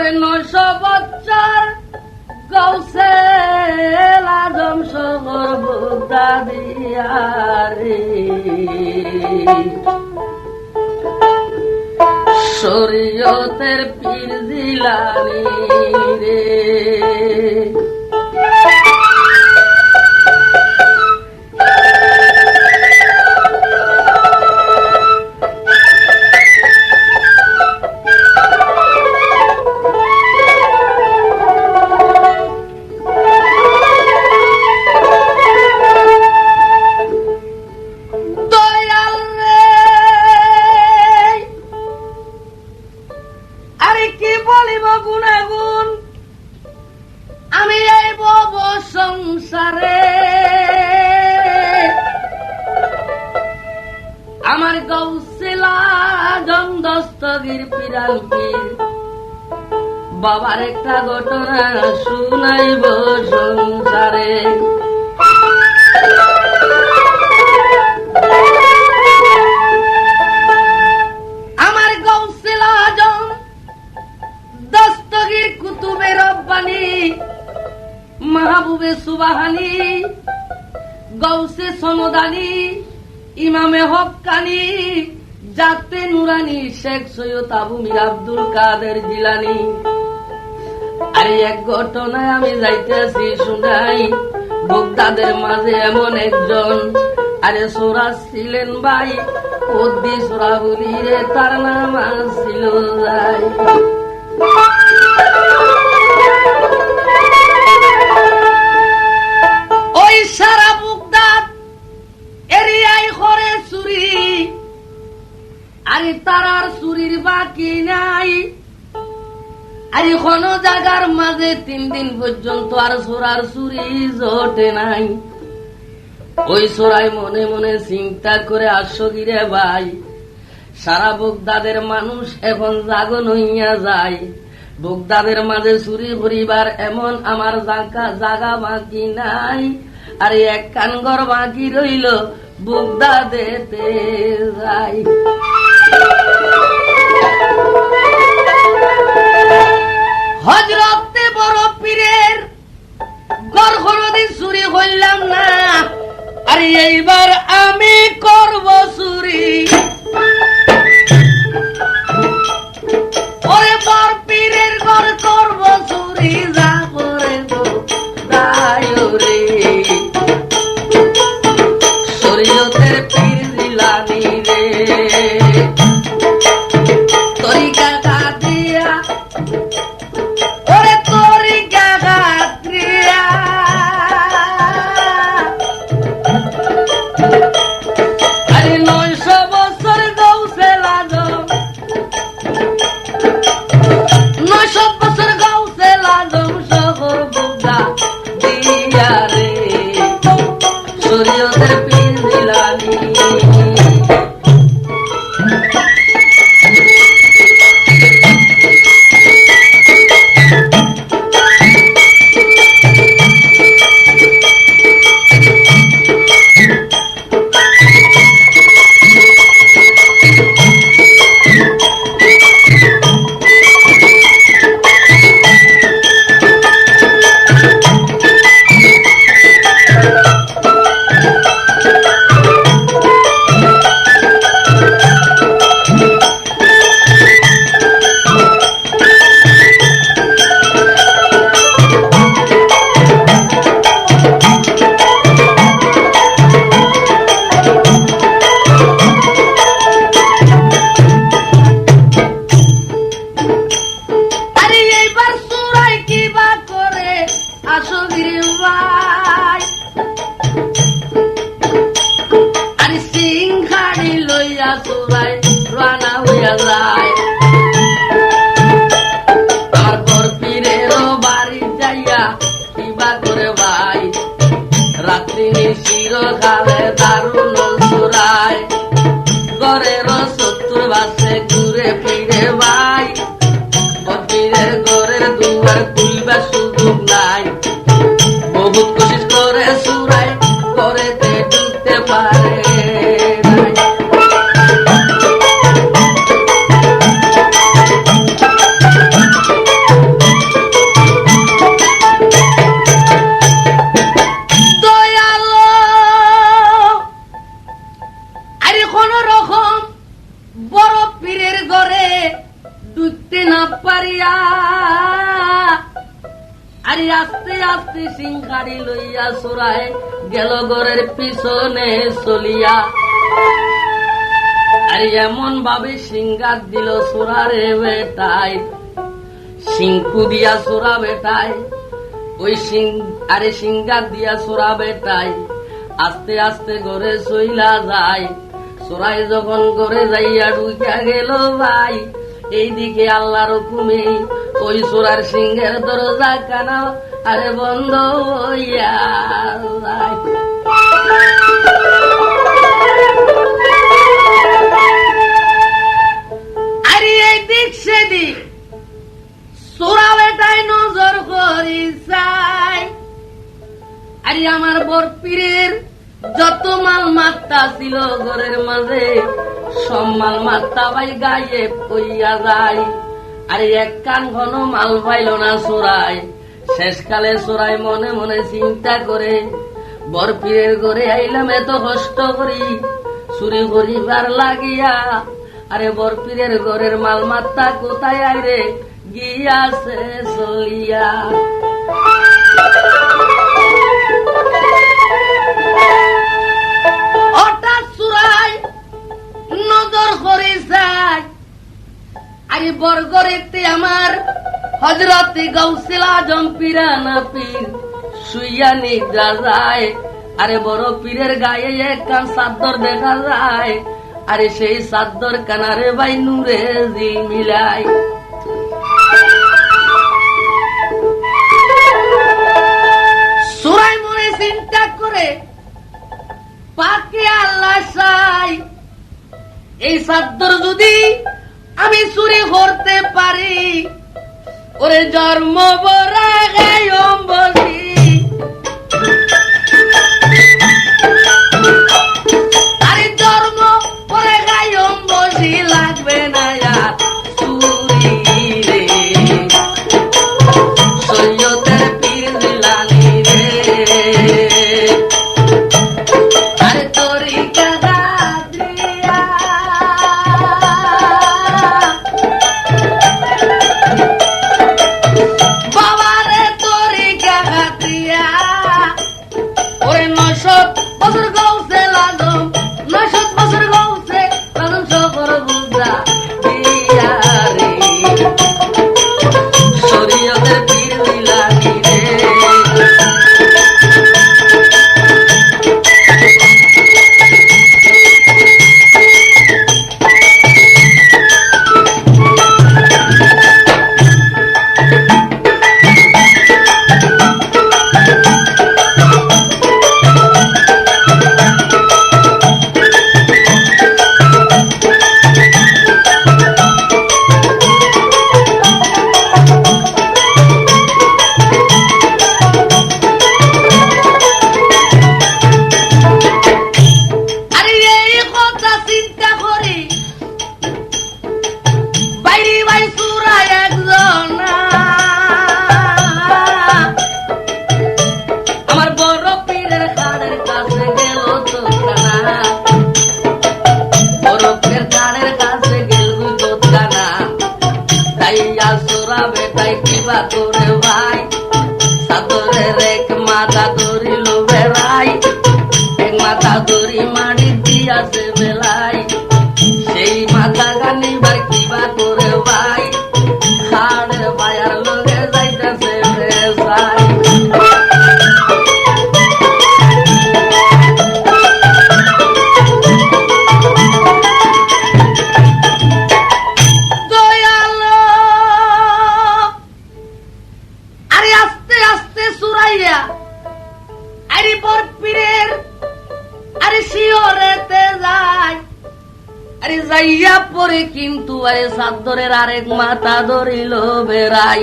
ওরে 900 বছর গৌসে আজম শহর বুগদাদিয়ারে শরীয়তের পীর জিলানী রে আমার গৌসেলা আজম দস্তগীর পিরাল পীর বাবার একটা ঘটনা শুনাইব সংসারে আমার গৌসেলা আজম দস্তগীর কুতুবে রব্বানি মাহবুবে সুবহানি গৌসে সমদানি ইমামে হক্কানি জাতে নুরানি শেখ সৈয়দ আবু মীর আব্দুল কাদের জিলানি আরে এক ঘটনায় আমি যাইতেছি শুনাই বগদাদের মাঝে এমন একজন আরে সোরা ছিলেন ভাই ওদ্দি সোরা বলি রে তার নাম ছিল যাই ওই সারা বগদাদ এরিয়ায় করে চুরি আরে তারার চুরির বাকি নাই আর কোন জায়গার মাঝে 3 দিন পর্যন্ত আর সোরার চুরি জোটে নাই ওই সোরাই মনে মনে চিন্তা করে আসগিরে ভাই সারা বগদাদের মানুষ এখন জাগন হইয়া যায় বগদাদের মাঝে চুরি করিবার এমন আমার জায়গা বাকি নাই আর এক কানগর বাকি রইল বগদাদেতে যাই হযরতে বড় পীরের ঘর কোনদিন চুরি করলাম না আর এইবার আমি করব চুরি ওরে বড় পীরের ঘর করব চুরি যা করে গো দায় রে শরীয়তের পীর জিলানী রে তরিকা কাদিয়া ওরে তরিকা কাদিয়া আরে 900 বছর গৌসে আজম 900 বছর গৌসে আজম শহর বুগদাদিয়া রে শরীয়তের পীর জিলানী রাত্রি নিশির কালে দারুণ সুরায় ঘরের 70 বাসে ঘুরে ফিরে ভাই পীরের ঘরের দুয়ার খুলবার সুযোগ নাই বহুত আরে আস্তে আস্তে সিংহারি লইয়া সুরায় গেল ঘরের পিছনে চলিয়া। আরে এমন ভাবে সিংহার দিল সুরারে বেটায়, সিংকু দিয়া সুরা বেটায়, ওই আরে সিংহার দিয়া সুরা বেটায় আস্তে আস্তে ঘরে চইলা যায়। সুরাই যখন ঘরে যাইয়া ঢুকিয়া গেল ভাই, এইদিকে আল্লাহর হুকুমে ওই সুরার সিংহের দরজা কানা আরে বন্ধ হইয়া যায়। আরে এই দিক সেদিক সুরা বেটায় নজর করি যায়। আরে আমার বরপীরের যত মাল মাত্তা ছিল ঘরের মাঝে সব মাল মাত্তা ভাই গায়েব হইয়া যায়। আরে এক কান ঘন মাল পাইল না চোরাই। শেষকালে চোরাই মনে মনে চিন্তা করে, বরপীরের ঘরে আইলাম এত কষ্ট করি চুরি করিবার লাগিয়া, আরে বরপীরের ঘরের মাল মাত্তা কোথায় আইরে গিয়াছে চলিয়া। হঠাৎ চুরাই নজর করে যায়। আরে বরগরেতে আমার হযরতে গাউসুল আজম পিরানা পীর শুইয়া নিদ্রা যায়। আরে বড় পীরের গায়ে এক কান চাদর দেখা যায়। আরে সেই চাদর কানারে ভাই নূরে জিল মিলায়। সুরাই মনে চিন্তা করে, পাকে আল্লাহ চাই এই চাদর যদি আমি চুরি করতে পারি, ওরে জন্ম বরা গায়ম বসি। আরে জন্ম পরে গায়ম বসি লাগবে না আর চুরি রে, সৈয়দের পীর জিলানী রে। আরে তোরি কাদা দিয়া বাবারে তোরি কাদা দিয়া, ওরে 900 বছর গৌসে লাজম, 900 বছর গৌসে লাজম সফর বুঝা দিয়া রে, শরীয়তের পীর জিলানী রে। আরে এই কথা চিন্তা করি বাইরে ভাই সুরা একজন আমার বড় পীরের কানের কাছে গেল তো কানা, বড় পীরের কানের কাছে গেল তো কানা। তাইয়া সুরা বেটাই কিবা করে ভাই, সাদরের এক মাথা ধরিল বেড়াই, এক মাথা ধরি মারি দিয়াছে বেলাই। সেই মাথা গানিবার কিবা করে ভাই, খাড়ে বায়ার লগে যাইতেছে বেসাই। দয়ালো আরে আস্তে আস্তে সুরাইয়া আরে বরপীরের আরে শিওরেতে যায়। আরে যাইয়া পরে কিন্তু আরে চাদরের আরেক মাথা ধরিল বেড়াই,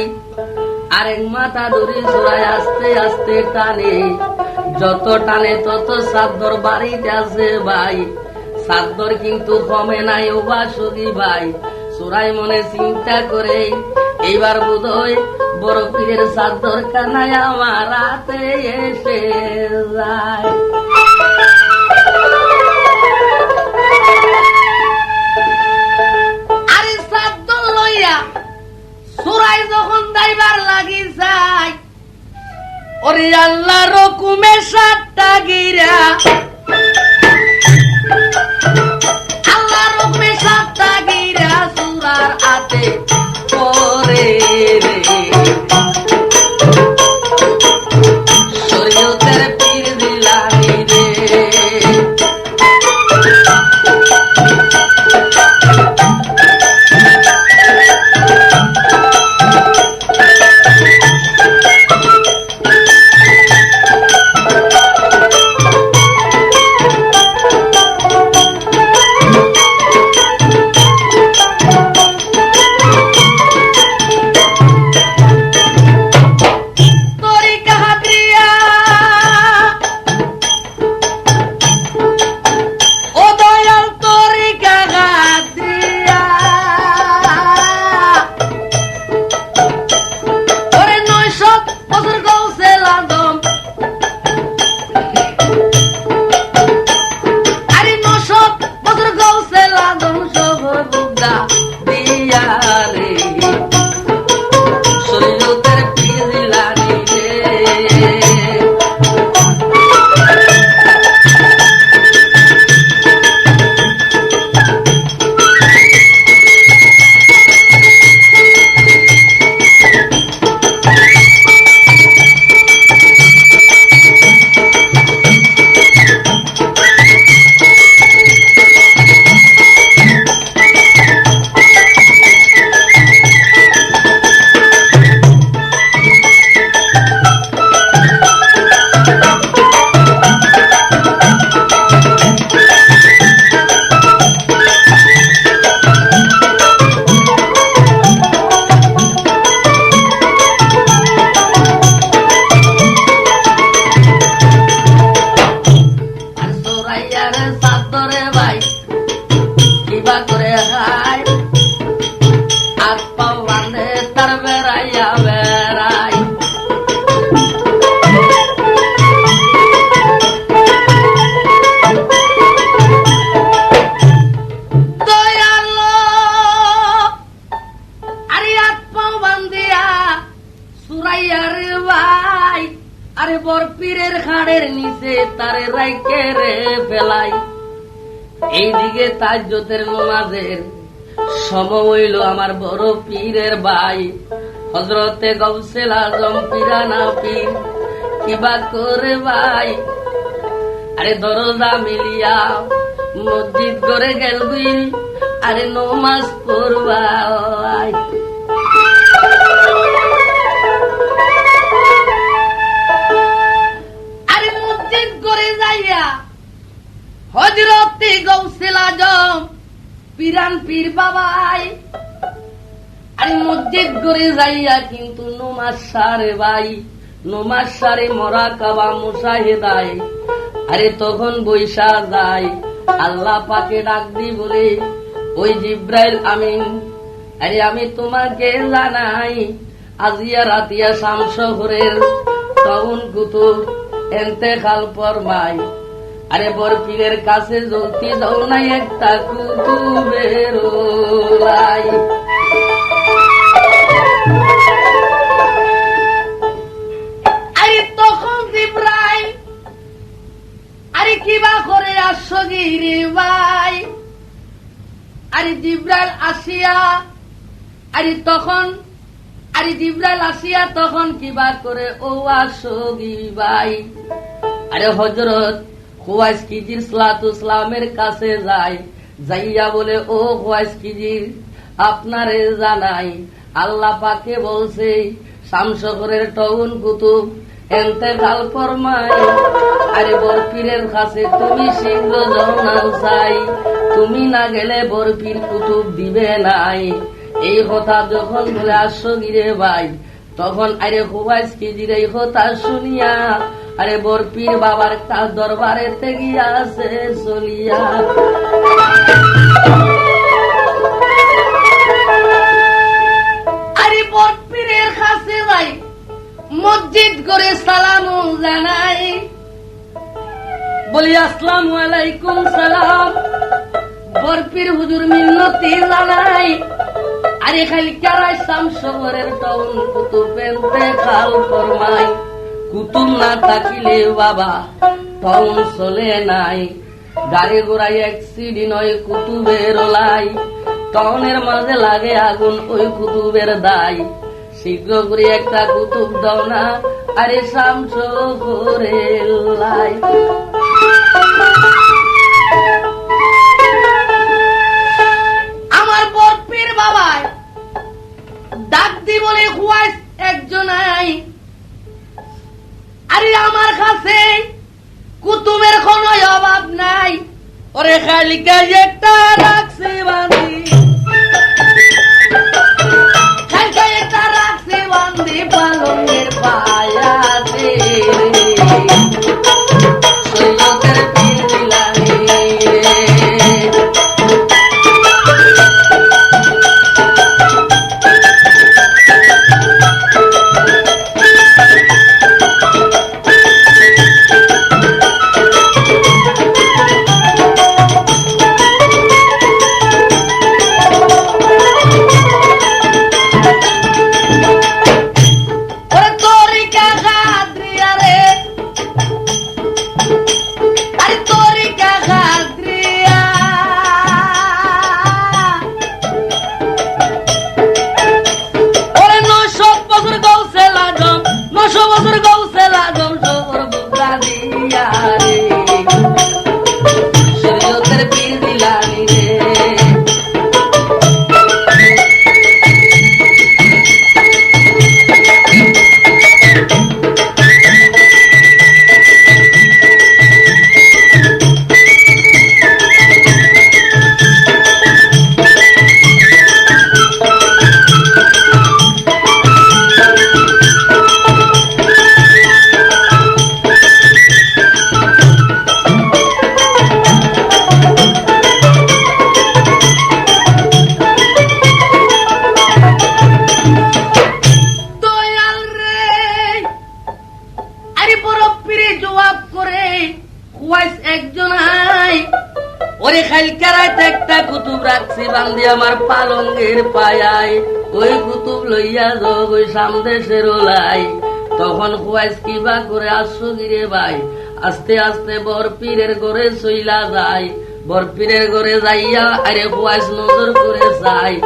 আরেক মাথা ধরি চোরাই আস্তে আস্তে টানে, যত টানে তত চাদর বাড়িতে আছে ভাই। চাদর কিন্তু কমে নাই ও বাসুকি ভাই। চোরাই মনে চিন্তা করে, এইবার বোধহয় বড় পীরের চাদর কানায় আমার হাতে এসে যায়। আরে চাদর লইয়া চোরাই যখন যাইবার লাগি যায়, ওরে আল্লাহ রকুমে সাতটা গিরা আল্লাহ রকুমে সাতটা গিরা সুরার আতে পরে রে শরীয়তের পীর জিলানী রে এইদিকে তাজ্জুদের নামাজের সময় হইল আমার বড় পীরের ভাই হযরতে গাউসুল আজম পিরানা পীর কিবা করে ভাই আরে দরজা মিলিয়া মসজিদ করে গেল গুই আরে নামাজ পড়বা আরে মসজিদ করে যাইয়া হযরতে গাউসুল আজম পিরান পীর বাবাই আরে মসজিদ করে যাইয়া কিন্তু নমাজ সারে ভাই নমাজ সারে মুরাকাবা মুশাহিদায় আরে তখন বৈশা যায় আল্লাহ পাকে ডাক দি বলে ওই জিব্রাইল আমিন আরে আমি তোমাকে জানাই আজিয়া রাতিয়া শাম শহরের তখন কুতুব ইন্তেকাল ফরমাই আরে বড় পীরের কাছে জ্বলতি দাও না একটা কুতুবের লাই আরে তখন জিব্রাইল আরে কিবা করে আসছো গিরে ভাই আরে জিব্রাইল আসিয়া আরে তখন আরে জিব্রাইল আসিয়া তখন কিবা করে ও আসছো গিরি ভাই আরে হযরত খুয়াইস কিজির সালামের কাছে যায় যাইয়া বলে ও খুয়াইস কিজির আপনারে জানাই আল্লাহ পাকে বলছে শামশগরের টাউন কুতুব ইন্তেকাল ফরমায় আরে বড় পীরের কাছে তুমি শীঘ্র যাও না চাই তুমি না গেলে বড় পীর কুতুব দিবে নাই এই কথা যখন বলে আসছো গিরে ভাই তখন আরে খুয়াইস কিজির এই কথা শুনিয়া আরে বড় পীর বাবার কাছ দরবারে গিয়া আছে চলিয়া আরে বড় পীরের কাছে যাই মসজিদ করে সালাম জানাই বলি আসসালামু আলাইকুম সালাম বড় পীর হুজুর মিন্নতি জানাই আরে খালি কারাই শামশগরের টাউন কুতুব ইন্তেকাল ফরমাই কুতুব না থাকিলে বাবা টাউন চলে নাই, গাড়ি ঘোড়ায় অ্যাক্সিডেন্ট হয় কুতুবের লাই, টাউনের মাঝে লাগে আগুন ওই কুতুবের দায়, শীঘ্র করে একটা কুতুব দাও না আরে শামসুরের লাই। আমার বরপীর বাবায় ডাক দি বলে হুয়াইস একজন আই, আরে আমার কাছে কুতুবের কোন অভাব নাই, ওরে খালি কাজ একটা রাখছে বান্ধি, খালি একটা রাখছে বান্ধি পালনের পায়াতে সৈয়দের পীর জিলানী আমার পালঙ্গের পায়ায় ওই কুতুব লইয়া যোগ ওই সামদেশের লাই, তখন খুয়াইস কিবা করে আসো গিরে ভাই, আস্তে আস্তে বরপীরের ঘরে চইলা যায়, বরপীরের ঘরে যাইয়া আরে খুয়াইস নজর করে যায়,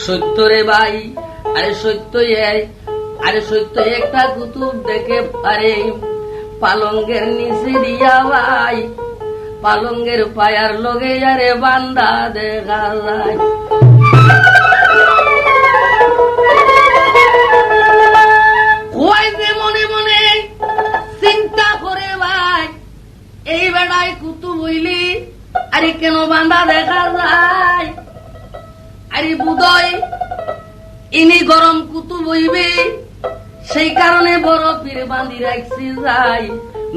সত্য রে ভাই আরে সত্যই, আরে সত্য একটা কুতুব দেখে আরে পালঙ্গের নিচে দিয়া ভাই, পালঙ্গের পায়ার লগে আরে বান্দা দেখা যায়। মনে মনে চিন্তা করে ভাই এই বেড়ায় কুতুব হইলি আরে কেন বান্দা দেখা যায়, আরে বুধই ইনি গরম কুতুব হইবে, সেই কারণে বড় পীর বাঁধি রাখছি যাই,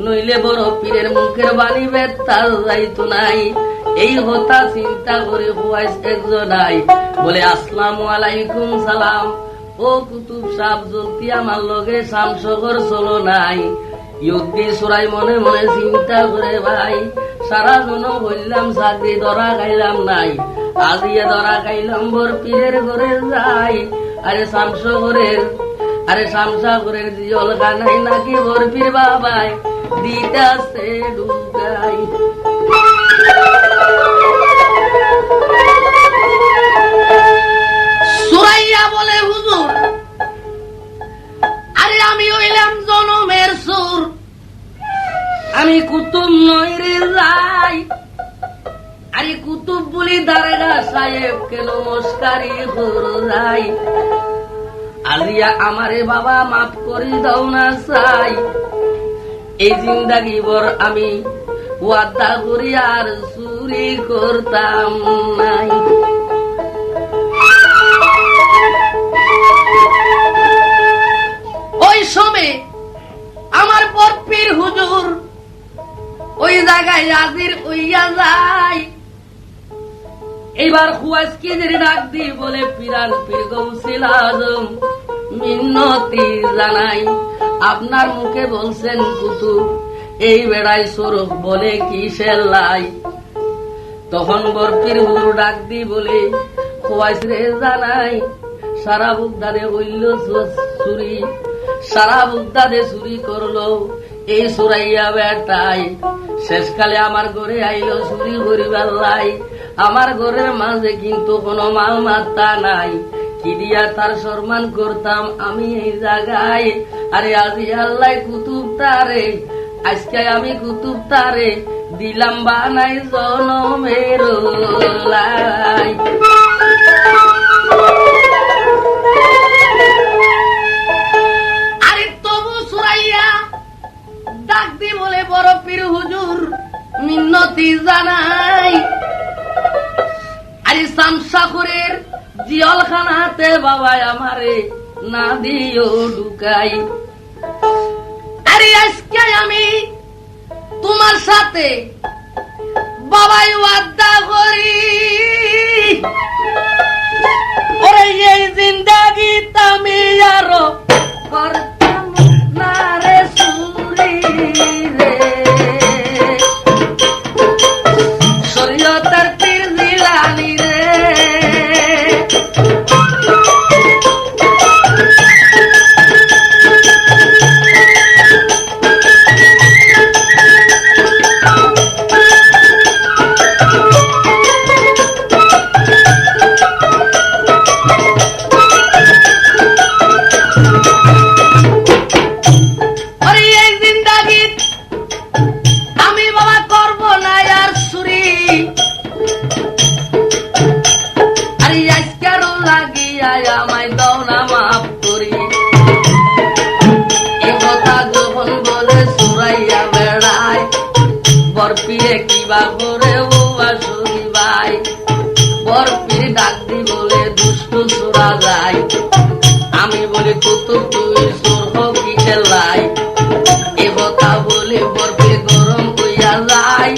নইলে বড় পীরের মুখের বাণী বেত্তা যাইতো নাই। এই হতা চিন্তা করে হুয়াইস একজন নাই, বলে আসসালামু আলাইকুম সালাম, ও কুতুব সাহেব জলদি আমার লগে শামসগর চলো নাই। ইয়ুদ্দি সুরাই মনে মনে চিন্তা করে ভাই, সারা জন বললাম চাকরি ধরা খাইলাম নাই, আজিয়ে ধরা খাইলাম বর পীরের ঘরে যাই, আরে শামসগরের আরে শামসাগরের জল গানাই নাকি বরপীর বাবাই দিতাছে ডুগাই। সুরাইয়া বলে হুজুর আরে আমি হইলাম জনমের সুর, আমি কুতুব নই রে যাই, আরে কুতুব বলি দারগা সাহেব কেন মস্কারি যাই, আলিয়া আমারে বাবা মাফ করে দাও না চাই, এই জিন্দাগি বর আমি ওয়াদা করি আর চুরি করতাম নাই। ওই সময় আমার বরপীর হুজুর ওই জায়গায় হাজির হইয়া যায়, এবার খুয়াইসকে ডাক দি বলে পিরান পীর গৌসিল আজম মিন্নতি জানাই, আপনার মুখে বলছেন কুতুব এই বেড়াই স্বরূপ বলে কিসের লাই, তখন বরপীর হুজুর ডাক দি বলে খুয়াইস রে জানাই, সারা বুক ধারে হইল চুরি, সারা বুকদাদে চুরি করলো এই সুরাইয়া বেটাই। শেষকালে আমার ঘরে আইলো চুরি করিবার লাই। আমার ঘরের মাঝে কিন্তু কোনো মাল মাত্তা নাই, কি দিয়া তার সম্মান করতাম আমি এই জায়গায়। আরে আজি আল্লাহ কুতুব তারে, আজকে আমি কুতুব তারে দিলাম বানাই জনমের লাই। আরে তবু সুরাইয়া ডাক দি বলে বড় পীর হুজুর মিন্নতি জানাই। আরে শামসাখুরের জিয়লখানাতে বাবাই আমারে না দিও ঢুকাই। আরে আজকে আমি তোমার সাথে বাবাই ওয়াদা করি, ওরে এই জিন্দাগি আমি আরো করতাম না রে সুরি রে। শরীয়তের পীর জিলানী রে। আমায় দাও না মাফ করি, এ কথা যখন বলে সুরাইয়া বেড়ায় বরপিরে কিবা করে ও আসরি ভাই। বরপির ডাক দি বলে দুষ্ট সুরা যায়, আমি বলি কুতুব তুই সুর হকি খেলাই। এ কথা বলে বরপির গরম হইয়া যায়,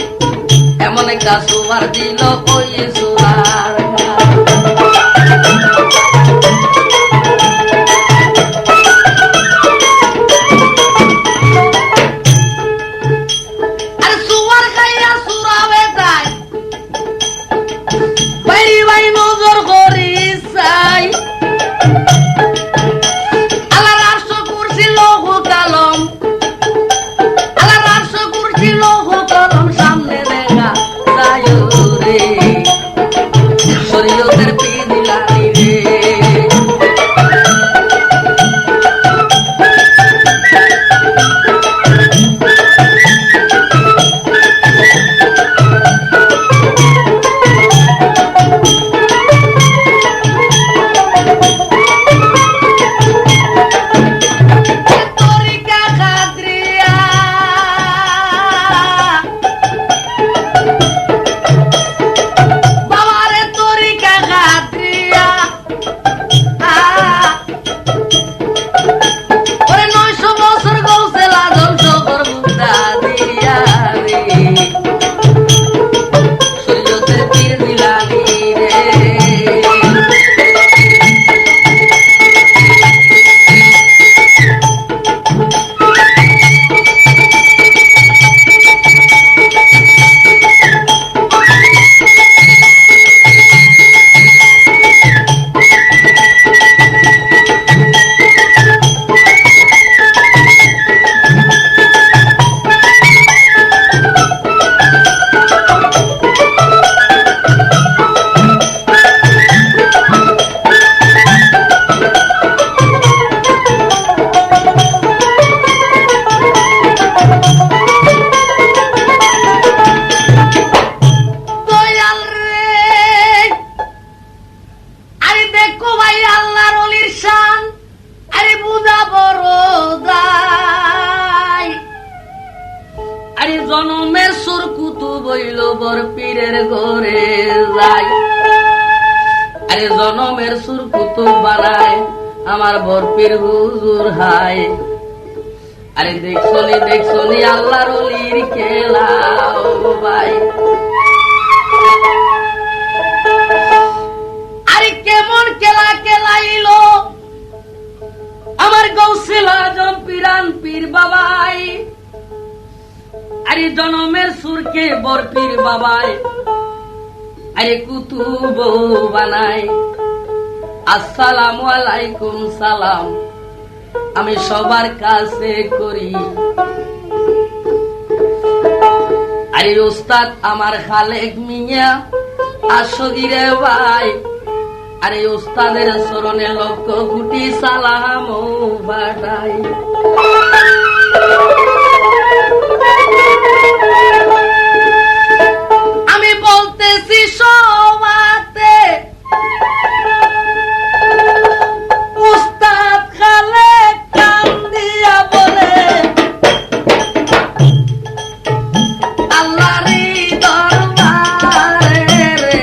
এমন একটা সুবার দিল ওই সুরার। জনমের সুর কুতুব হইল বর পীরের ঘরে যাই। আরে জনমের সুর কুতুব বানায় আমার বর পীর হুজুর হাই। আরে দেখছনি আল্লাহর ওলির খেলা ভাই। আরে কেমন খেলা খেলাইলো আমার গৌসুল আজম পীরান পীর বাবাই। আরে জনমের সুরকে বর পীর বাবাই আরে কুতুব বানাই। আসসালামু আলাইকুম সালাম আমি সবার কাছে করি। আরে ওস্তাদ আমার খালেক মিয়া আসগিরে ভাই, আরে ওস্তাদের চরণে লক্ষ কোটি সালাম পাঠাই। আমি বলতেছি সবাতে উস্তাদ খালেক কান দিয়া বলে আল্লাহরই দরবারে রে,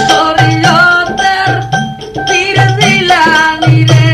শরীয়তের পীর জিলানী রে।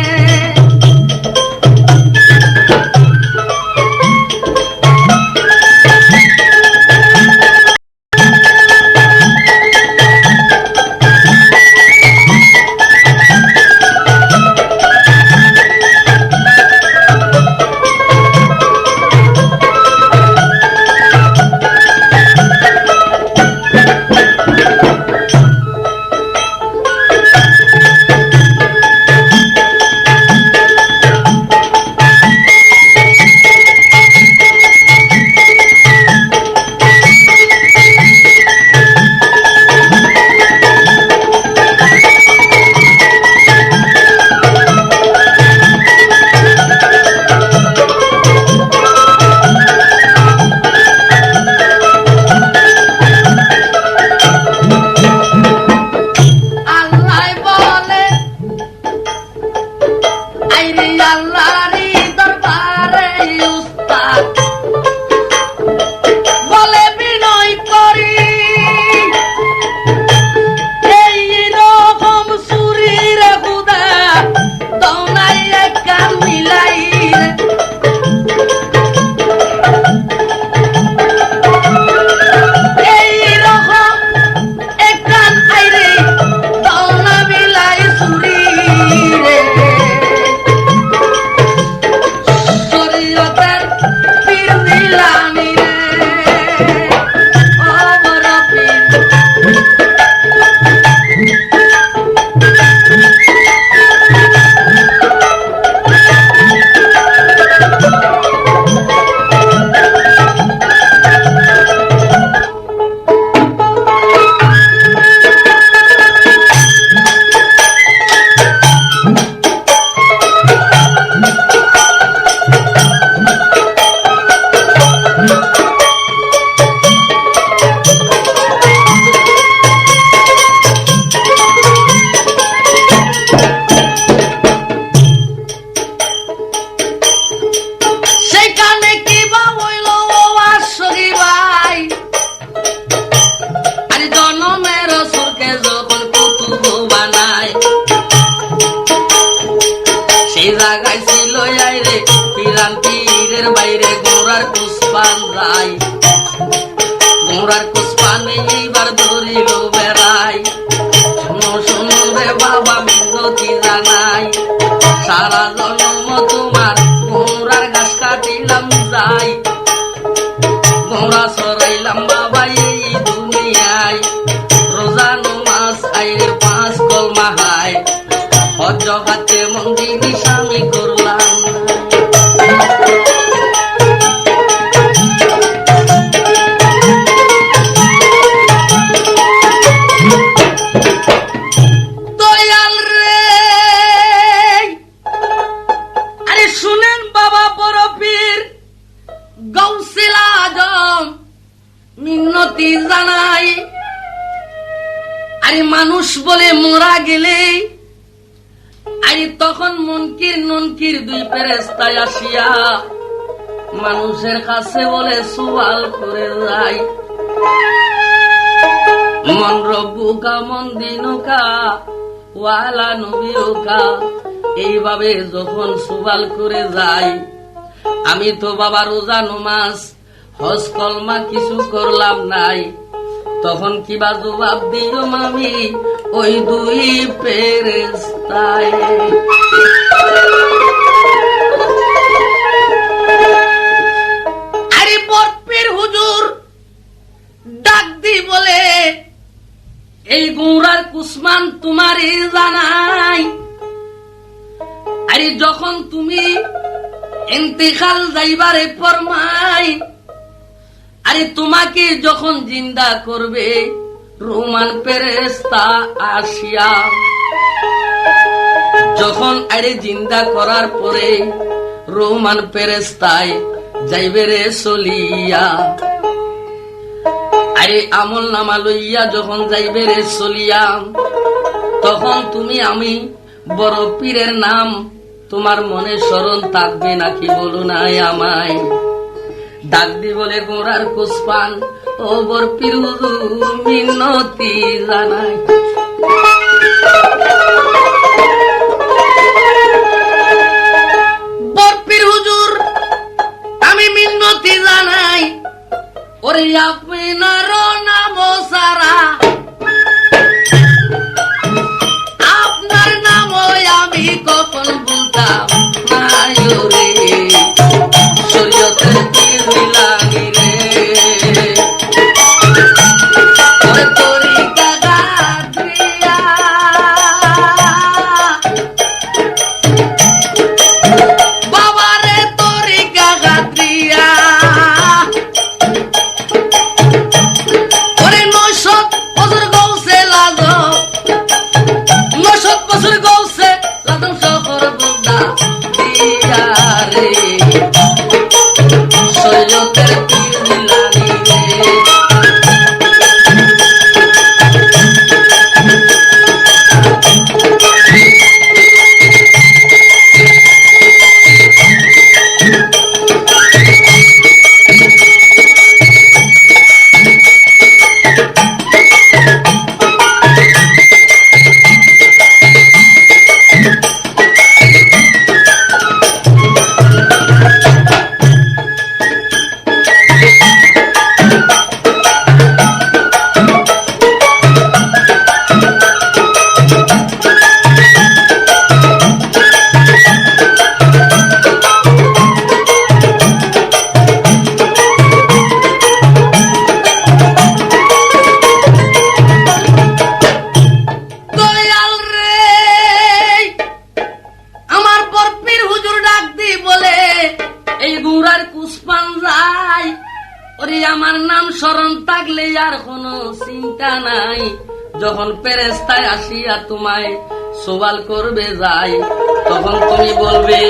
মানুষ বলে মোরা গেলে আরে তখন মুনকির ননকির দুই ফেরেশতা আসিয়া মানুষের কাছে বলে সওয়াল করে যায়, মন রব্বুকা মন দিনুকা ওয়ালা নবিয়ুকা। এইভাবে যখন সওয়াল করে যায়, আমি তো বাবা রোজা নামাজ হজ কলমা কিছু করলাম নাই, তখন কিবা জবাব দিও মামি ওই দুই ফেরেশতায়। আরে বরপীর হুজুর ডাক দি বলে, এ এই গৌরার কুসমান তোমারই জানাই। আরে যখন তুমি ইন্তেকাল যাইবারে ফরমাই, আরে তোমাকে যখন জিন্দা করবে রোমান ফেরেশতা আসিয়া, যখন আরে জিন্দা করার পরে রোমান ফেরেশতায় যাইবে রে চলিয়া, আরে আমল নামা লইয়া যখন যাইবে রে চলিয়া, তখন তুমি আমি বড় পীরের নাম তোমার মনে স্মরণ থাকবে নাকি বলো নাই আমায়? ডাক দি বলে গোরার কুসপান, ও বড় পীর হুজুর মিনতি জানাই। বড় পীর হুজুর আমি মিনতি জানাই, ওরে আপনার নাম সারা আপনার নাম আমি কখন বলতাম নাই রে, শরীয়তের পীর মিলানি রে, ওরে তরিকা গাদ্রিয়া বাবা রে, তরিকা গাদ্রিয়া ওরে 900 বছর গৌসে লাজম, 900 বছর গৌসে লাজম শহর বলদা দিয়া রে, শরীয়তের পীর মিলানি রে। আমার নাম স্মরণ থাকলে আর কোনো চিন্তা নাই, যখন ফেরেশতায় আসিয়া তোমায় সওয়াল করবে যাই, তখন তুমি বলবে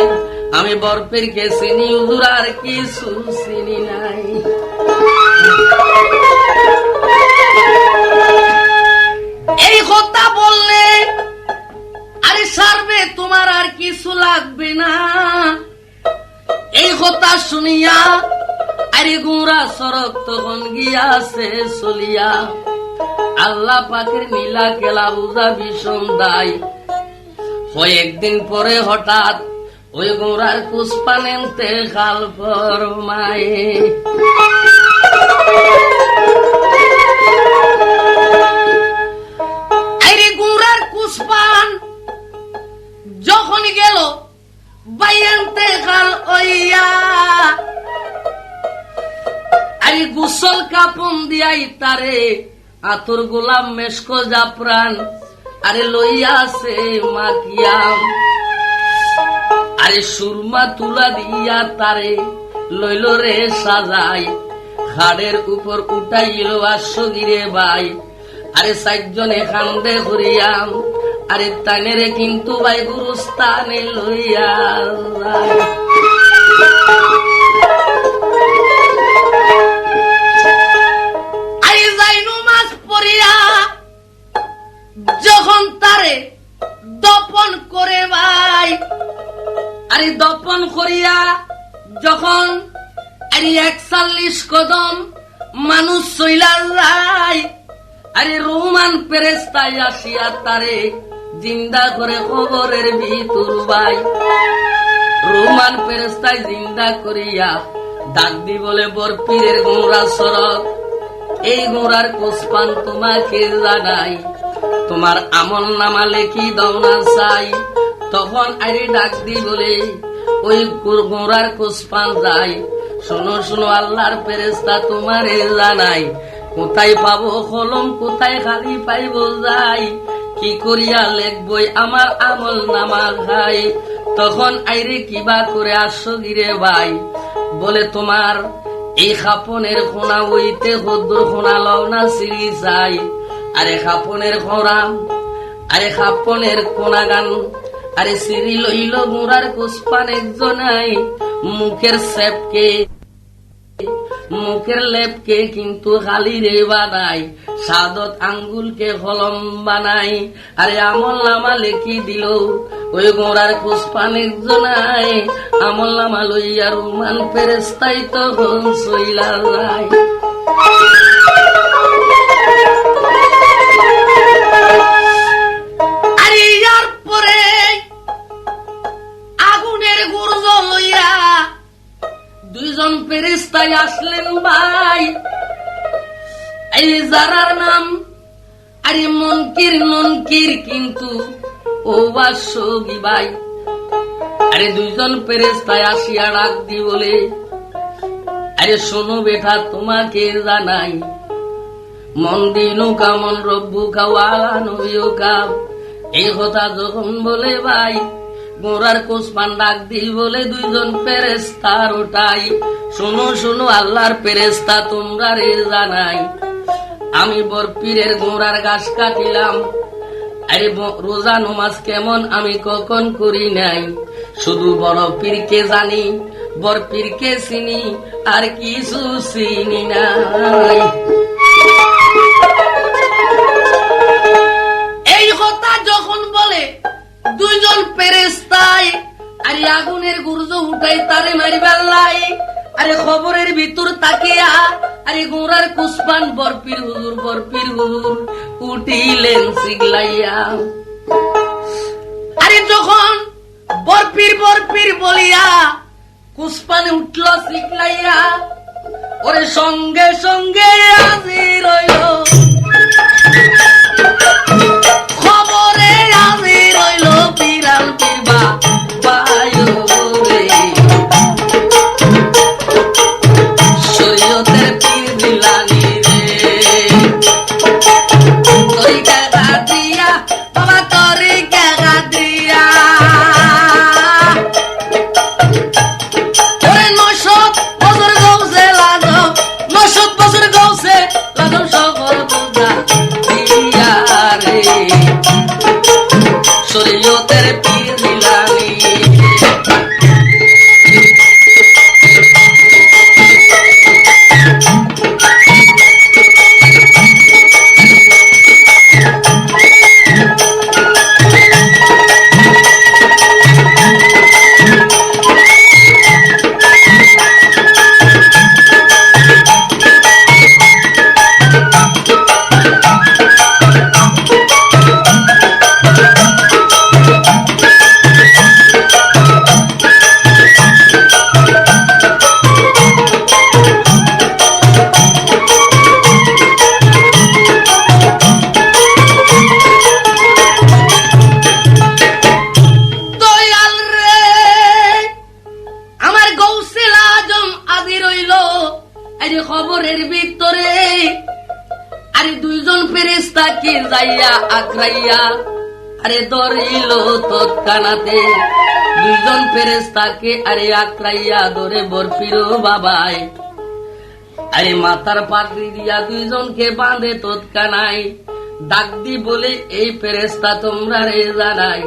আমি বরপীরকে চিনি হুজুর আর কিছু চিনি নাই। এই কথা বললে আরে সারবে তোমার আর কিছু লাগবে না। এই কথা শুনিয়া আরে গোরা সরক তখন গিয়াছে চলিয়া, আল্লাহ পাকের নীলা কেলা বুঝা ভীষণ দায়। কয়েকদিন পরে হঠাৎ ওই গোরার কুসপান ইন্তেকাল ফরমায়ে। আরে গোরার কুসপান যখন গেল ভাই ইন্তেকাল হইয়া, আরে গোসল কাপন দিয়াই তারে আতর গোলাম মেশকো জাফরান আরে লইয়াছে মাকিয়া, আরে সুরমা তুলা দিয়া তারে লইল রে সাজাই, খাড়ের উপর উঠাইল আশ্বগিরে ভাই, আরে 4 জনে খান্দে করিয়াম, আরে তানেরে কিন্তু ভাই গুরুস্থানে লইয়া যায়। আরে যাইনু মাছ পড়িয়া যখন তারে দপন করে ভাই, আরে দপন করিয়া যখন আরে 41 কদম মানুষ চইলা যায়, আরে রোমান ফেরেশতায় আসিয়া তারে জিন্দা করে কবরের ভিতর ভাই। রোমান ফেরেশতায় জিন্দা করিয়া ডাক দি বলে বরপীরের গোরা সরক, এই গোরার কুসপান তোমাকে জানাই, তোমার আমল নামা লেখি দাও না চাই। তখন আরে ডাক দি বলে ওই গোরার কুসপান যাই, শোনো শোনো আল্লাহর ফেরেশতা তোমারে জানাই, কোথায় পাবো কলম, কোথায় খালি পাইব যাই, কি করিয়া লেখবই আমার আমল নামা খাই। তখন আইরে কিবা করে আসো গিরে ভাই, বলে তোমার এই খাপনের খোনা হইতে হদ্দুর খোনা লও না সিঁড়ি চাই। আরে খাপনের খোনা, আরে খাপনের কোনা গান, আরে সিঁড়ি লইল গোড়ার কুসপান একজনাই। মুখের সেপকে, মুখের লেপকে কিন্তু খালি রে বানাই, সাদত আঙ্গুলকে কলম বানাই। আরে আমল নামা লেখি দিল ওই গোড়ার কুসপান একজনাই। আমল নামা লইয়া রুমান ফেরেস্তাই তখন সইলা যায়। আরে ইয়ার পরে আগুনের গুর্জ লইয়া দুইজন ফেরেস্তাই আসলেন ভাই। এই যারার নাম আরে মুনকির মুনকির, কিন্তু ও বাসগি ভাই। আরে দুইজন ফেরেস্তাই আসিয়া ডাক দি বলে, আরে শোনো বেটা তোমাকে জানাই, মন দিনু কামন রব্বু খাওয়ালা নবীও কাম। এই কথা যখন বলে ভাই, গোড়ার কোসপান ডাক দি বলে দুইজন ফেরেস্তার ওটাই, শোনো শোনো আল্লাহর ফেরেস্তা তোমরা রে জানাই, আমি বরপীরের গোড়ার ঘাস কাটিলাম। আরে রোজা নমাজ কেমন আমি কখন করি নাই, শুধু বড় পীরকে জানি, বর পীরকে চিনি, আর কিছু চিনি নাই। এই কথা যখন বলে দুইজন ফেরেস্তাই, আরে আগুনের গুর্জ উঠাই তারে মারি বেল্লাই। আরে খবরের ভিতর তাকিয়া আরে গোড়ার কুসপান বরপীর হুজুর, বরপীর হুজুর উঠিলেন সিগলাইয়া। আরে যখন বরপীর বরপীর বলিয়া কুসপানে উঠল সিগলাইয়া, ওরে সঙ্গে সঙ্গে হাজির হইল খবরে, হাজির হইল বিড়াল পীরবা বায়ু রে। শরীয়তের পীর দিলানি রে, তরিকা গাদিয়া বাবা তরিকা গাদিয়া। ওরে 900 বছর গৌসে লাজব, 900 বছর গৌসে লাজব সকল পূজা দিয়া রে। শরীয়তের পীর দিলানি আক্রাইয়া আরে ধরিল তৎকানাতে। দুইজন ফেরেস্তাকে আরে আক্রাইয়া ধরে বরপীর বাবাই, আরে মাথার পাগড়ি দিয়া দুইজনকে বাঁধে তৎকানাই। ডাক দি বলে, এই ফেরেস্তা তোমরা রে জানাই,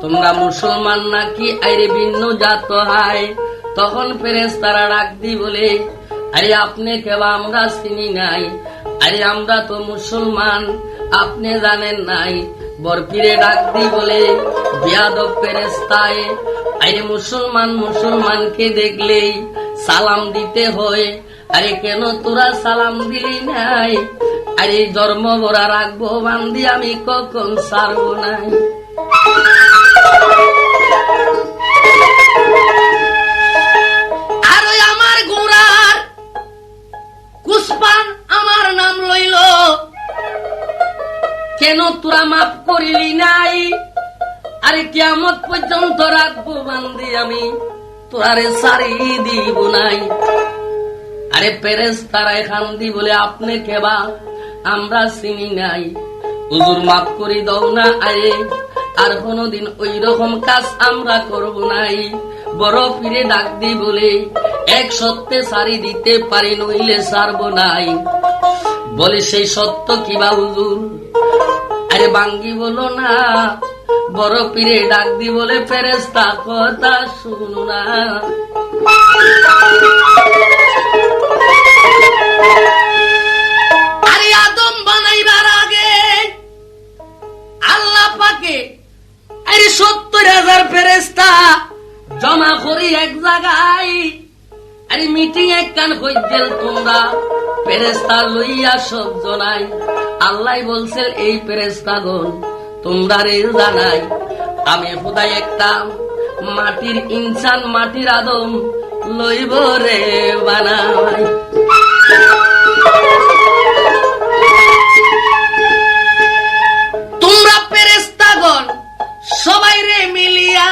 তোমরা মুসলমান নাকি আরে ভিন্ন জাত হায়। তখন ফেরেস্তারা ডাক দি বলে, আরে আপনি কেবা আমরা চিনি নাই, আরে আমরা তো মুসলমান, আপনি জানেন নাই। বরপীরে ডাক দি বলে, বিয়াদব ফেরেস্তায়, আরে মুসলমান মুসলমানকে দেখলেই সালাম দিতে হয়, আরে কেন তোরা সালাম দিলি নাই? আরে ধর্ম ভরা রাখবো বান্দি আমি কখন ছাড়বো নাই। আর ওই আমার গোড়ার কুসপান আমার নাম লইল, কেন তোরা মাফ করিলি নাই? আরে কিয়ামত পর্যন্ত রাখবো বান্দি আমি, তোরারে সারি দিব নাই। আরে ফেরেশতারা খান্দি বলে আপনি কেবা, আমরা চিনি নাই, হুজুর মাফ করি দাও না, আরে আর কোনদিন ওই রকম কাজ আমরা করব নাই। বড় পীরে ডাক দি বলে এক সত্যে সারি দিতে পারি, নইলে সারব নাই। বলে সেই সত্য কিবা হুজুর? আরে বাঙ্গি বলো না। বড় পীরে ডাক দি বলে ফেরেশতা কথা শুনো না। আরে আদম বানাইবার আগে আল্লাহ পাকে আরে 70,000 ফেরেশতা জমা করি এক জায়গায়। আরে মিটিং একখান হইতেল তোমরা ফেরেশতা লইয়া সব জনাই। আল্লাহ বলছে এই ফেরেশতাগণ তোমরা রে জানাই, আমি খুদাই একটা মাটির ইনসান, মাটির আদম লইব রে বানাই। তোমরা ফেরেশতাগণ সবাই রে মিলিয়া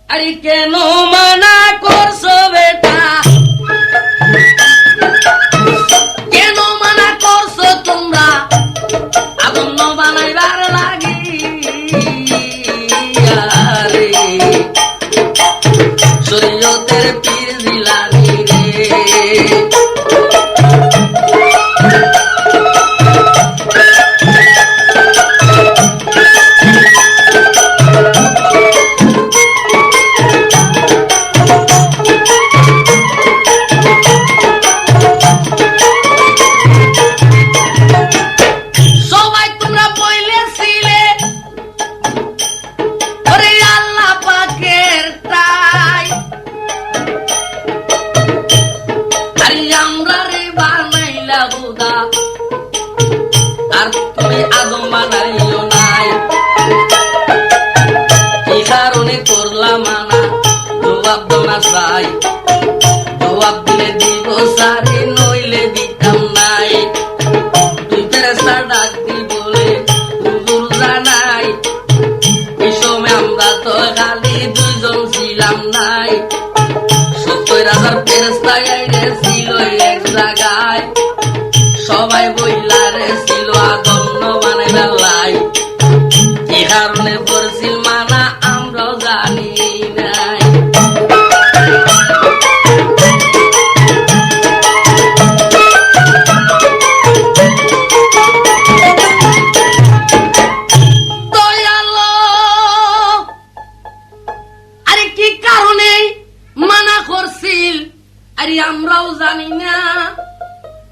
আরে কেন মানা করছো বেটা, কেন মানা করছো তোমরা আদম বানাইবার লাগি? আরে শরীয়তের পীর জিলানী রে, আর তুমি আদম বানাইও নাই, কি কারণে করলাম মানা? জবাব দাও না চাই, জবাব দিলে দিব সারি, নইলে দিতাম নাই। তুই ফেরেশতা ডাক দি বলে হুজুর জানাই, এই সময় আমরা তো খালি দুইজন ছিলাম নাই। 70,000 ফেরেশতা আইরে ছিল এক জায়গায়, সবাই বইলা রে ছিল আদম বানাইবার লাই। কি কারণে পড়ছিল মানা আমরাও জানি নাই। দয়ালো আরে কি কারণে মানা করছিল আরে আমরাও জানি না।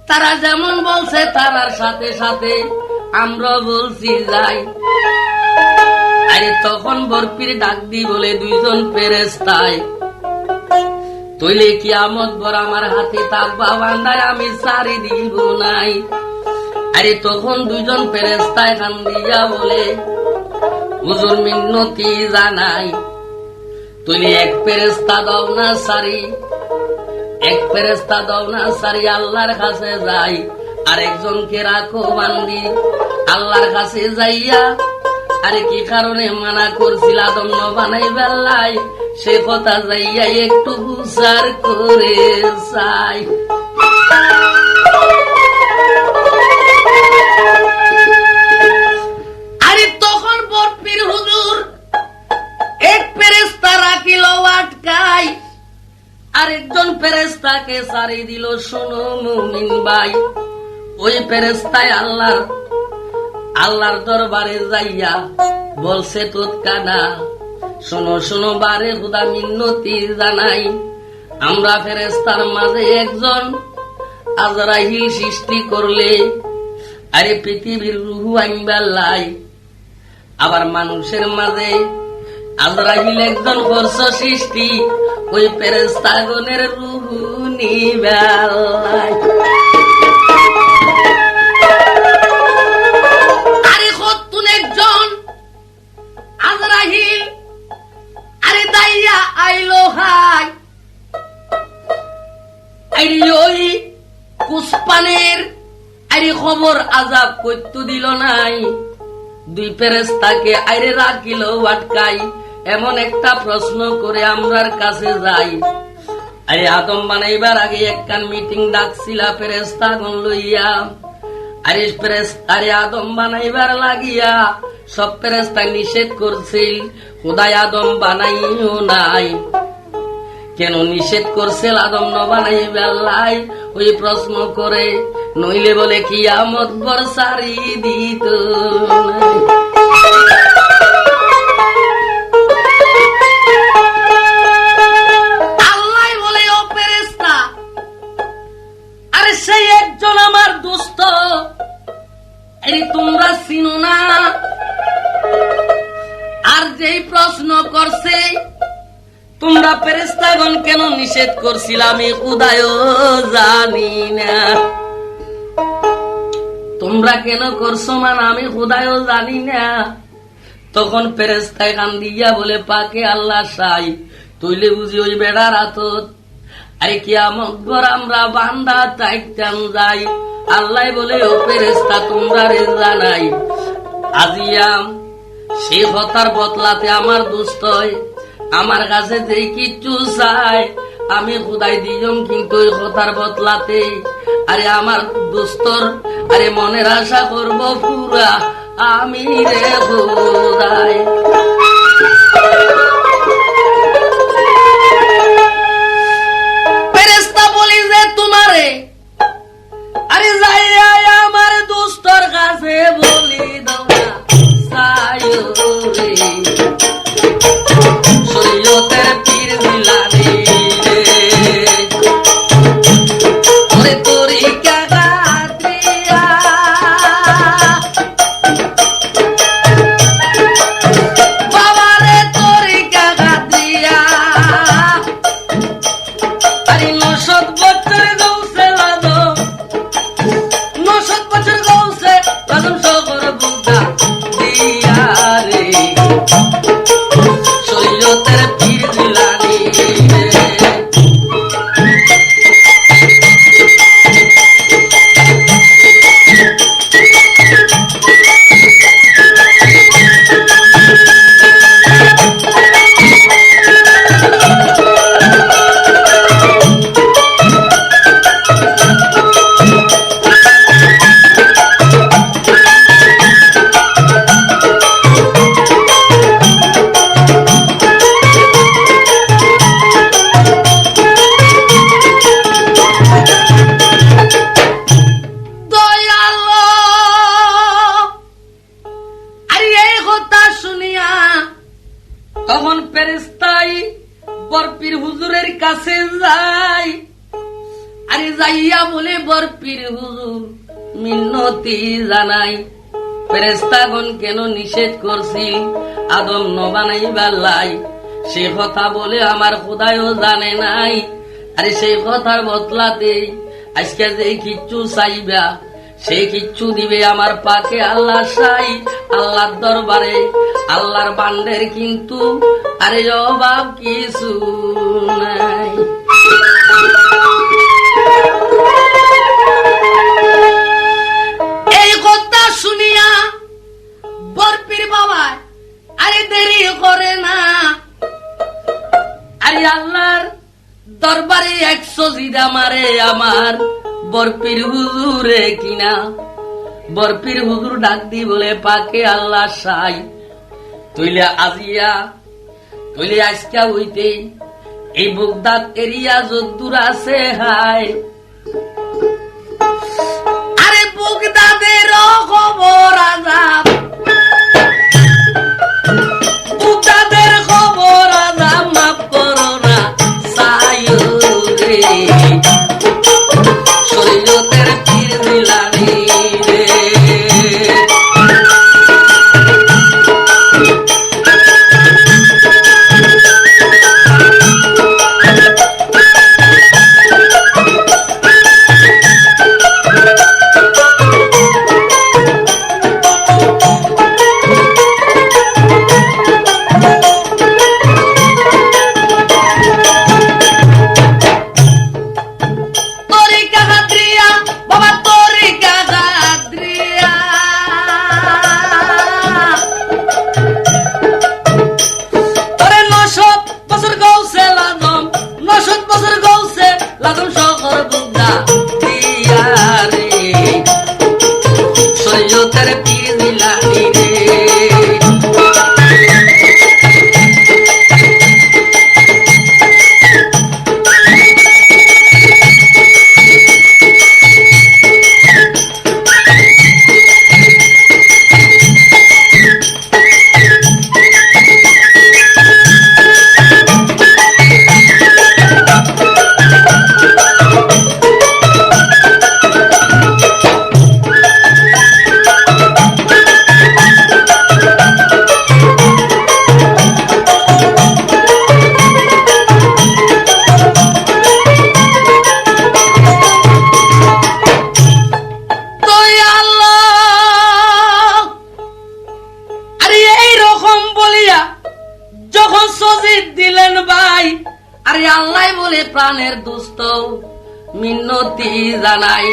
তারা যেমন বলছে তারার সাথে সাথে আমরা বলছি যাই। আরে তখন বরপির ডাক দি বলে দুইজন ফেরেশতায় তৈলে কিয়ামত বর আমার হাতে থাকবা বান্দায়, আমি সারি দিব নাই। আরে তখন দুইজন ফেরেশতায় কান দিয়া বলে হুজুর মিন্নতি জানাই, তৈলে এক ফেরেশতা দাও না সারি, এক ফেরেশতা দাও না সারি, আল্লাহর কাছে যাই। আরেকজনকে রাখো বান্দি আল্লাহর কাছে যাইয়া। আরে কি কারণে মানা করছিল আদম বানাইবার লাই, সে কথা যাইয়া একটু বিচার করে চাই। আরে তখন বরপির হুজুর এক ফেরেশতা রাখিল আটকাই, আরেকজন ফেরেশতাকে সারি দিল। শোনো মুমিন ভাই, ওই ফেরেশতায় আল্লাহর দরবারে যাইয়া বলছে তোৎকানা, শোনো শোনো বারে খুদা মিন্নতি জানাই, আমরা ফেরেশতার মাঝে একজন আজরাইল সৃষ্টি করলে আরে পৃথিবীর রুহু আইনবার লাই, আবার মানুষের মাঝে আজরাইল একজন করছ সৃষ্টি, ওই ফেরেশতাগণের রুহু নিবার লাই। আরে কতক্ষণ একজন আজরাইল আরে দাইয়া আইলো হাই, আরে ওই কুসপানের আরে খবর আজাব করতে দিল নাই। দুই ফেরেশতাকে আইরে রাখিল আটকাই, এমন একটা প্রশ্ন করে আমরার কাছে যাই। আরে আদম বানাইবার আগে একখান মিটিং ডাকছিলা ফেরেশতাগণ লইয়া। আরে আদম বানাইবার লাগিয়া সব ফেরেশতা নিষেধ করছিল, খোদাই আদম বানাইও নাই। কেন নিষেধ করছিল আদম ন বানাইবার লাই? ওই প্রশ্ন করে, নইলে বলে কিয়ামত বর সারি দিত। আল্লাহ বলে, ও ফেরেশতা, আরে সেই একজন আমার দোস্ত, এই তোমরা চিনো না? আর যেই প্রশ্ন করছে, তোমরা ফেরেশতাগণ কেন নিষেধ করছিল আমি খোদায়ও জানি না। তোমরা কেন করছো মানে আমি খোদায়ও জানি না। তখন ফেরেশতায় কান্দিয়া বলে, পাকে আল্লাহ সাই, তুইলে বুঝি ওই বেড়ার হাতত আরে কিয়ামত পর আমরা বান্দা চাইতাম যাই। আল্লাহ বলে, ও ফেরেশতা তোমরা রে জানাই, আজিয়াম সেই হতার বদলাতে আমার দুষ্ট আমার কাছে যে কিচ্ছু চাই আমি খোদাই দিয়ম, কিন্তু ওই কথার বদলাতে আরে আমার দোস্তর আরে মনের আশা করব পুরা আমি রে খোদাই। ফেরেশতা বলি যে তোমারে আরে যাইয়া আমার দোস্তর কাছে বলি দাও না সাইও রে শরীয়তের পীর মিলানি রে ওরে তোরি কাগাতিয়া বাবা রে তোরি কাগাতিয়া আরে 900 বছর গৌসে লাদম 900 বছর গৌসে লাদম সগর বুদ্ধা দিয়া রে শরীয়তের পীর জিলানী রে। তখন ফেরেশতাই বরপীর হুজুরের কাছে যায়। আরে যাইয়া বলে, বরপীর হুজুর মিন্নতি জানাই, ফেরেশতাগণ কেন নিষেধ করছিল আদম ন বানাইবার লাই? সে কথা বলে আমার খোদায়ও জানে নাই। আরে সেই কথার বদলাতে আজকে যে কিচ্ছু চাইবা সেই কিচ্ছু দিবে আমার পাকে আল্লাহ সাই। আল্লাহর দরবারে আল্লাহর বান্দের কিন্তু আরে অভাব কিছু নাই। এই কথা শুনিয়া বরপীর বাবা আরে দেরি করে না, আরে আল্লাহর দরবারে 100 জিদা মারে আমার বরপীর হুজুরে কিনা। বরপীর হুজুর ডাক দি বলে, পাকে আল্লাহ সাই, তুইলে আজিয়া তুইলে আজকা হইতে এই বাগদাদ এরিয়া যদ্দুর আছে হাই আরে বাগদাদের খবর আজাব বাগদাদের খবর আজাব মাফ করো না সাইও রে শরীয়তের পীর জিলানী রে। মসজিদ দিলেন ভাই। আরে আল্লাহ বলে প্রাণের দোস্ত মিন্নতি জানাই,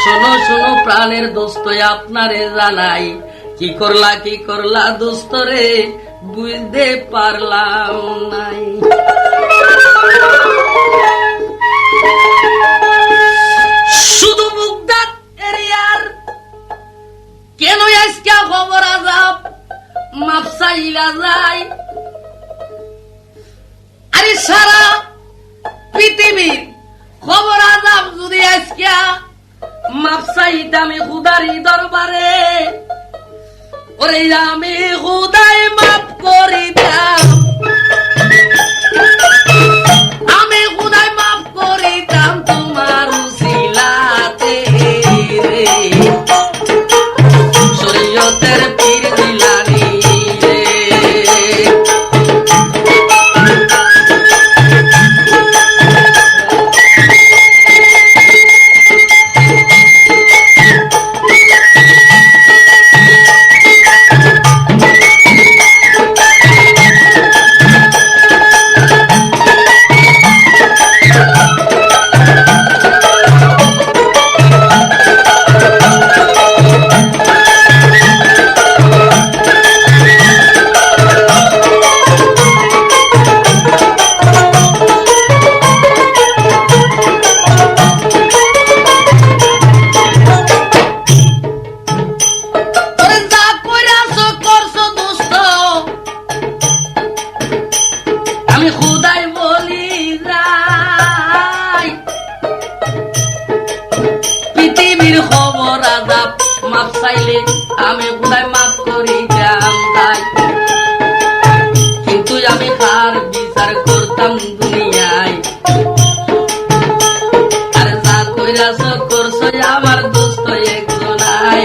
শোনো শোনো প্রাণের দোস্ত আপনারে জানাই, কি করলা দোস্ত রে বুঝতে পারলাম নাই। শুধু মুগদার এরিয়ার কেন আজকে খবর আজাব মাপসাইলা যায়। আরে সারা পৃথিবীর খবর আজাব যদি আজকে মাপসাইতাম খুদারি দরবারে, ওরে আমি খুদাই মাপ করিতাম, আমি খুদাই মাপ করিতাম তোমার উসিলাতে রে, শরীয়তের পীর জিলানী রে। আমি খুদাই বলি যাই, পৃথিবীর খবর আজাব মাপ চাইলে আমি খুদাই মাপ করি যাই, কিন্তু আমি কার বিচার করতাম দুনিয়ায়। আর যা কইরাছ করছ আমার দোস্ত একজনাই।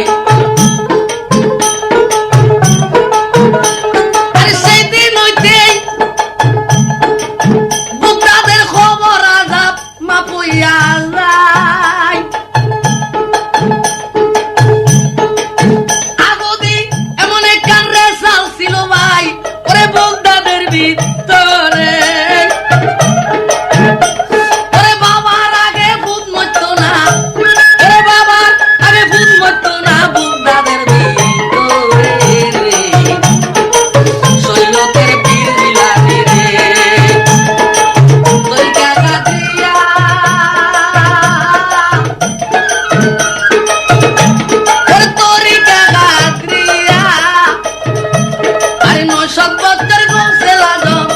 এমন এক কান্রে চাল ছিল ভাই, ওরে বগদাদের ভিতরে, ওরে বাবার আগে ভূত মরতো না, ওরে বাবার আগে ভূত মরতো না বগদাদের ভিতরে রে, শরীয়তের পীর জিলানী রে। তোর কাকা দিয়া ওরে তোরি কাকা দিয়া, আরে 900 বছর গৌসে লাজম,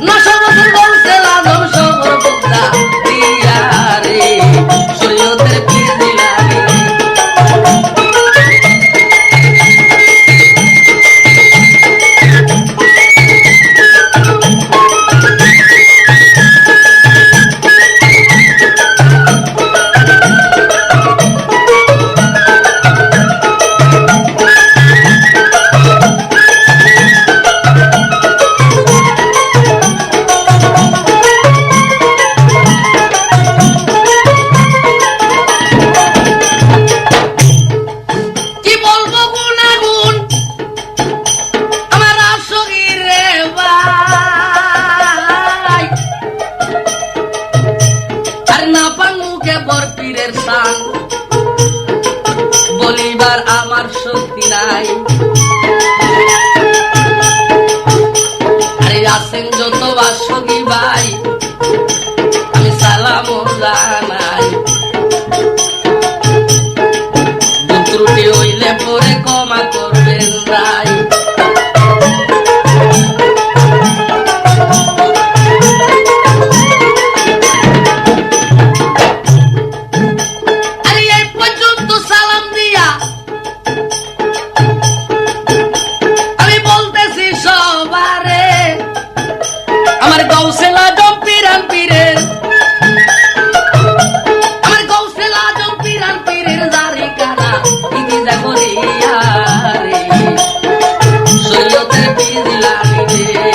900 বছর গৌসে লাজম সবর বগদা দিয়া রে, শরীয়তের পীর জিলানী রে। কি বলবো গুনাগুন আমার আশিক রে ভাই, আর না পান মুখে বর পীরের শান বলিবার আমার শক্তি নাই। আরে আছেন যত আশিক ভাই আমি সালাম জানাই, ত্রুটি হইলে পরে ক্ষমা করবেন রাই। আরে এই পর্যন্ত সালাম দিয়া আমি বলতেছি সবারে, আমার গৌসেল আজম পীরান পীরের, আমার গৌসেল আজম পীরান পীরের জারি কানা ইদিজা করিয়া রে, শরীয়তের পীর জিলানী রে।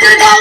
কেডা